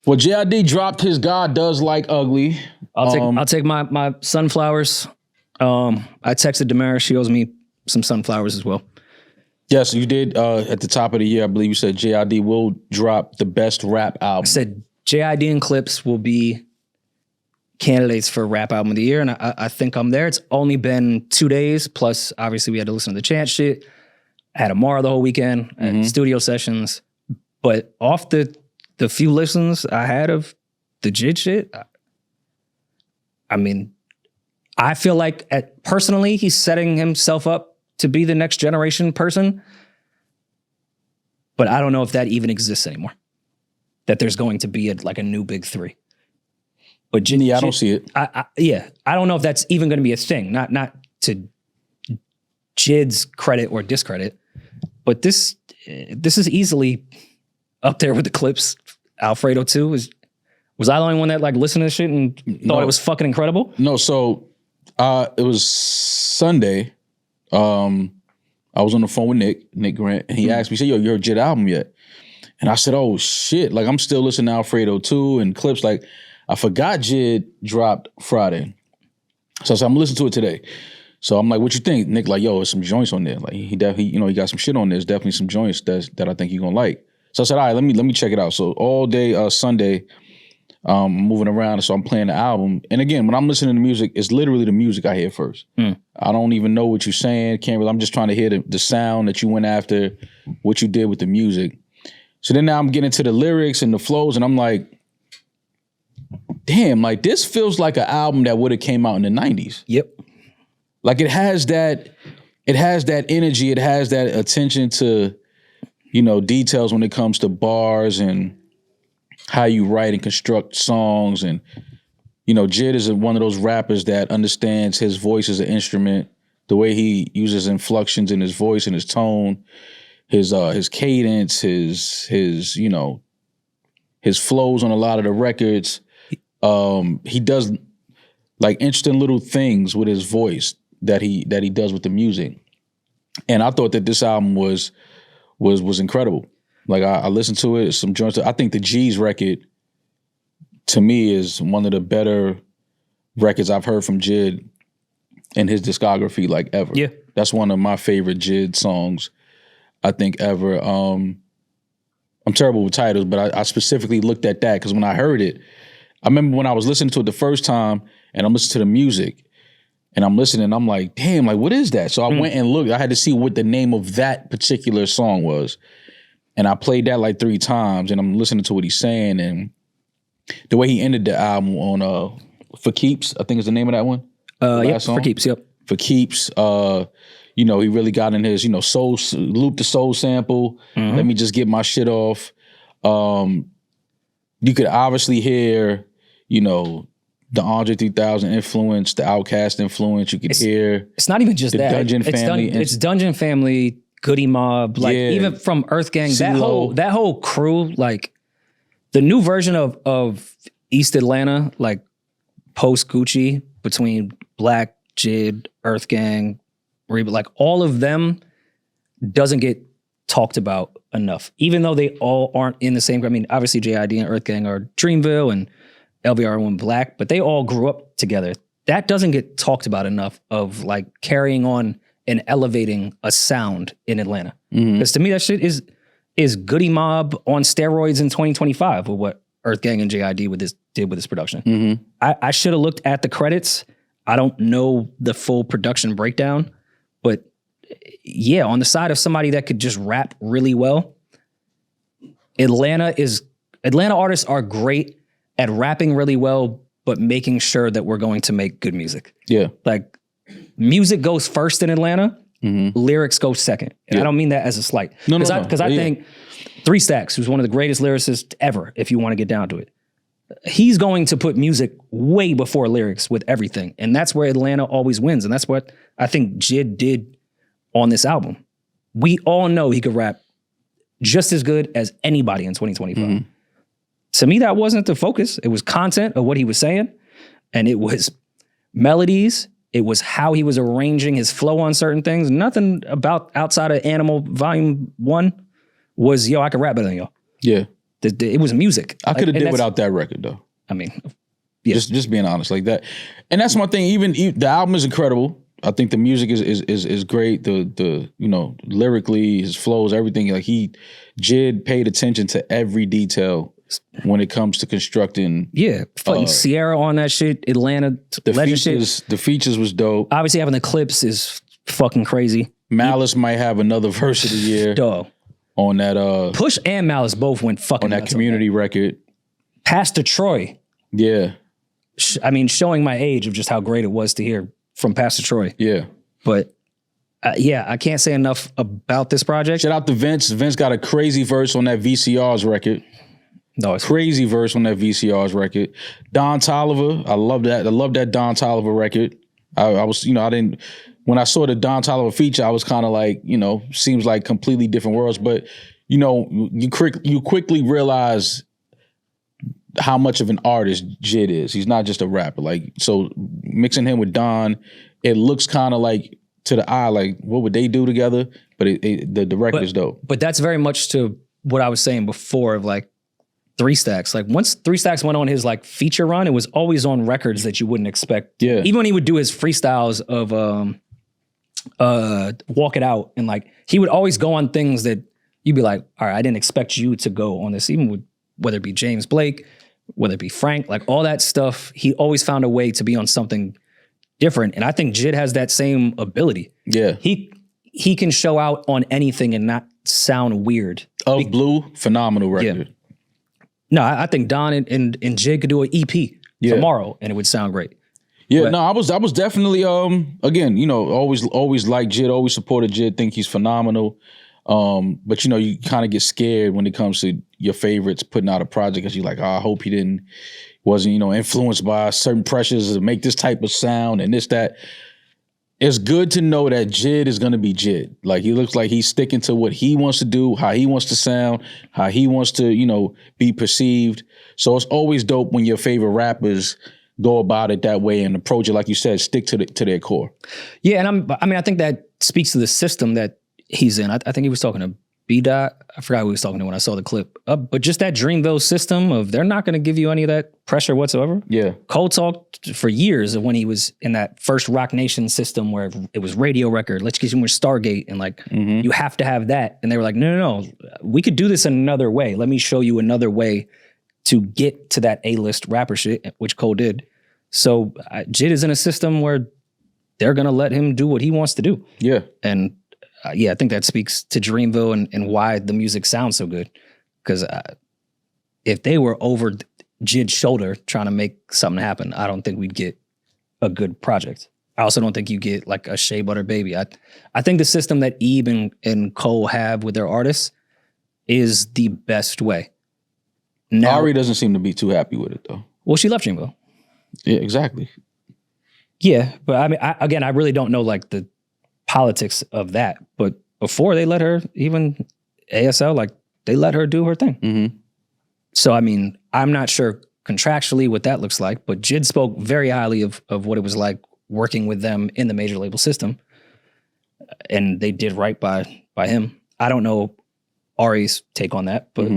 Well, JID dropped his God Does Like Ugly. I'll take my sunflowers. I texted Demaris. She owes me some sunflowers as well. Yes, you did. At the top of the year, I believe you said JID will drop the best rap album. I said JID and Clips will be candidates for rap album of the year, and I think I'm there. It's only been 2 days, plus obviously we had to listen to the chant shit. I had Amara the whole weekend, studio sessions, but off the few listens I had of the JID shit, I mean, I feel like personally he's setting himself up to be the next generation person, but I don't know if that even exists anymore. That there's going to be a new big three. But JID, I don't see it. I don't know if that's even going to be a thing. Not to JID's credit or discredit, but this is easily up there with the Clips. Alfredo too. Was I the only one that listened to this shit and thought it was fucking incredible? No, so it was Sunday. I was on the phone with Nick Grant, and he asked me, he said, "Yo, your JID album yet?" And I said, "Oh shit!" I'm still listening to Alfredo too and Clips. I forgot JID dropped Friday, so I said, "I'm listening to it today." So I'm like, "What you think?" Nick yo, there's some joints on there. He definitely, he got some shit on there. There's definitely some joints that I think you're gonna like. So I said, "All right, let me check it out." So all day Sunday, I'm moving around, so I'm playing the album. And again, when I'm listening to music, it's literally the music I hear first. I don't even know what you're saying. I'm just trying to hear the sound that you went after, what you did with the music. So then now I'm getting to the lyrics and the flows, and I'm like, damn, this feels like an album that would have came out in the 90s. Yep. It has that energy, it has that attention to, details when it comes to bars and how you write and construct songs. And, JID is one of those rappers that understands his voice as an instrument, the way he uses inflections in his voice and his tone, his cadence, his flows on a lot of the records. He does interesting little things with his voice that he does with the music. And I thought that this album was incredible. I listened to it, some joints. I think the G's record, to me, is one of the better records I've heard from JID in his discography, ever. Yeah. That's one of my favorite JID songs, I think, ever. I'm terrible with titles, but I specifically looked at that because when I heard it, I remember when I was listening to it the first time and I'm listening to the music and I'm listening, I'm like, damn, what is that? So I went and looked. I had to see what the name of that particular song was. And I played that 3 times and I'm listening to what he's saying. And the way he ended the album on For Keeps, I think is the name of that one. Yeah, For Keeps, yep. For Keeps, he really got in his, soul, loop the soul sample. Let me just get my shit off. You could obviously hear, the Andre 3000 influence, the Outkast influence. You could hear. It's not even just the that. Dungeon Family. It's Dungeon Family, Goody Mob, even from Earth Gang, that whole crew, the new version of East Atlanta, post Gucci, between Black, JID, Earth Gang, Reba, all of them doesn't get talked about enough, even though they all aren't in the same. I mean, obviously JID and Earth Gang are Dreamville and LBR and Black, but they all grew up together. That doesn't get talked about enough of carrying on and elevating a sound in Atlanta. Because to me, that shit is Goody Mob on steroids in 2025 with what Earth Gang and JID did with this production. I should have looked at the credits. I don't know the full production breakdown, but yeah, on the side of somebody that could just rap really well, Atlanta artists are great at rapping really well, but making sure that we're going to make good music. Yeah. Music goes first in Atlanta, lyrics go second. And I don't mean that as a slight. Because I think 3 Stacks, who's one of the greatest lyricists ever, if you want to get down to it, he's going to put music way before lyrics with everything. And that's where Atlanta always wins. And that's what I think JID did on this album. We all know he could rap just as good as anybody in 2025. To me, that wasn't the focus. It was content of what he was saying. And it was melodies. It was how he was arranging his flow on certain things. Nothing about outside of Animal Volume 1 was, I could rap better than y'all. Yeah. It was music. I could have did without that record though. I mean, yeah. Just being honest like that. And that's my thing. Even the album is incredible. I think the music is great. The lyrically, his flows, everything. Like JID paid attention to every detail when it comes to constructing. Yeah, fucking Sierra on that shit. Atlanta, legend shit. The features was dope. Obviously, having the clips is fucking crazy. Malice might have another verse of the year. Dog. On that Push and Malice both went fucking on that Community record. Pastor Troy. Yeah. I mean, showing my age of just how great it was to hear from Pastor Troy. Yeah. But I can't say enough about this project. Shout out to Vince. Vince got a crazy verse on that VCR's record. No, it's crazy verse on that VCR's record. Don Toliver, I love that. I love that Don Toliver record. I was, when I saw the Don Toliver feature, I was kind of like, seems like completely different worlds. But, you quickly realize how much of an artist JID is. He's not just a rapper. Like, so mixing him with Don, it looks kind of like, to the eye, like, what would they do together? But the record is dope. But that's very much to what I was saying before of like 3 Stacks. Like once 3 Stacks went on his like feature run, it was always on records that you wouldn't expect. Yeah. Even when he would do his freestyles of Walk It Out, and like he would always go on things that you'd be like, all right, I didn't expect you to go on this. Even with whether it be James Blake, whether it be Frank, like all that stuff, he always found a way to be on something different. And I think JID has that same ability. Yeah. He can show out on anything and not sound weird. Blue, phenomenal record. Yeah. No, I think Don and JID could do an EP tomorrow and it would sound great. Yeah, but, no, I was definitely again, always like JID, always supported JID, think he's phenomenal. But you kind of get scared when it comes to your favorites putting out a project because you're like, I hope he wasn't influenced by certain pressures to make this type of sound and this, that. It's good to know that JID is going to be JID. Like, he looks like he's sticking to what he wants to do, how he wants to sound, how he wants to, be perceived. So it's always dope when your favorite rappers go about it that way and approach it, like you said, stick to their core. Yeah, and I think that speaks to the system that he's in. I think he was talking to B-Dot. I forgot who he was talking to when I saw the clip. But just that Dreamville system of they're not going to give you any of that pressure whatsoever. Yeah. Cole talked for years of when he was in that first Rock Nation system where it was radio record, let's get you more Stargate, and like, you have to have that. And they were like, no, we could do this another way. Let me show you another way to get to that A-list rapper shit, which Cole did. So JID is in a system where they're going to let him do what he wants to do. Yeah. And I think that speaks to Dreamville and why the music sounds so good. Because if they were over JID's shoulder trying to make something happen, I don't think we'd get a good project. I also don't think you get like a Shea Butter Baby. I think the system that Ebe and Cole have with their artists is the best way. Now, Rory doesn't seem to be too happy with it though. Well, she left Dreamville. Yeah, exactly. Yeah, but I mean, I really don't know like the politics of that. But before they let her, even ASL, like they let her do her thing. Mm-hmm. So, I mean, I'm not sure contractually what that looks like, but JID spoke very highly of what it was like working with them in the major label system. And they did right by him. I don't know Ari's take on that, but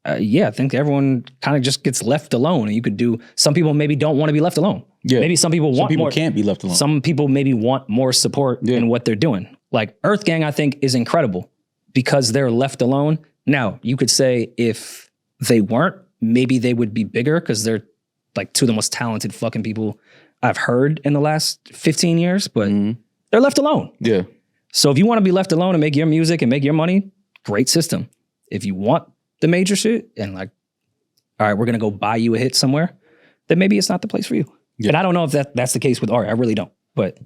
I think everyone kind of just gets left alone. And you could do, some people maybe don't want to be left alone. Yeah. Maybe some people want more. Can't be left alone. Some people maybe want more support in what they're doing. Like Earth Gang, I think, is incredible because they're left alone. Now, you could say if they weren't, maybe they would be bigger because they're like two of the most talented fucking people I've heard in the last 15 years, but they're left alone. Yeah. So if you want to be left alone and make your music and make your money, great system. If you want the major shit and like, all right, we're going to go buy you a hit somewhere, then maybe it's not the place for you. Yeah. And I don't know if that's the case with Ari. I really don't. But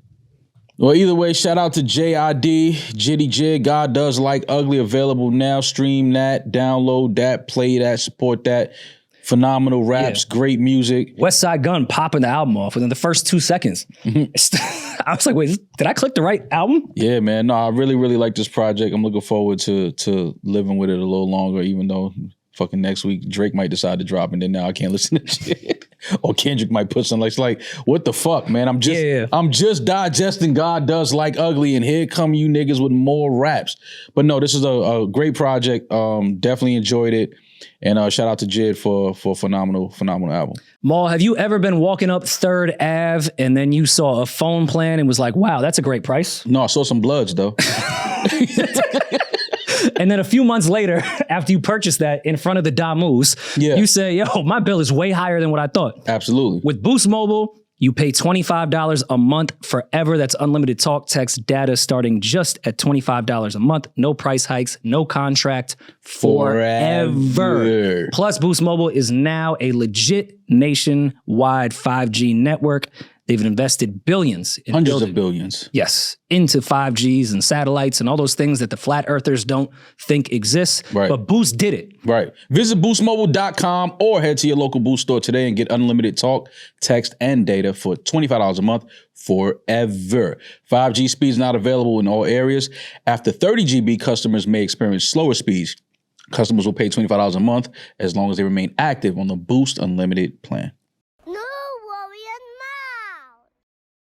well, either way, shout out to JID, Jitty JID, God Does Like Ugly, available now. Stream that, download that, play that, support that. Phenomenal raps, great music. West Side Gun popping the album off within the first 2 seconds. I was like, wait, did I click the right album? Yeah, man. No, I really, really like this project. I'm looking forward to living with it a little longer, even though fucking next week Drake might decide to drop and then now I can't listen to shit. Or Kendrick might put something like, what the fuck, man? I'm just digesting God Does Like Ugly and here come you niggas with more raps. But no, this is a great project. Definitely enjoyed it. And shout out to JID for a phenomenal album. Maul, have you ever been walking up 3rd Ave and then you saw a phone plan and was like, wow, that's a great price? No, I saw some Bloods though. And then a few months later, after you purchased that in front of the Damus, you say, yo, my bill is way higher than what I thought. Absolutely. With Boost Mobile, you pay $25 a month forever. That's unlimited talk, text, data starting just at $25 a month. No price hikes, no contract, forever. Plus, Boost Mobile is now a legit nationwide 5G network. They've invested billions. Hundreds of billions. Yes, into 5Gs and satellites and all those things that the flat earthers don't think exist. Right. But Boost did it. Right. Visit boostmobile.com or head to your local Boost store today and get unlimited talk, text, and data for $25 a month forever. 5G speeds not available in all areas. After 30 GB, customers may experience slower speeds. Customers will pay $25 a month as long as they remain active on the Boost Unlimited plan. No, Rory,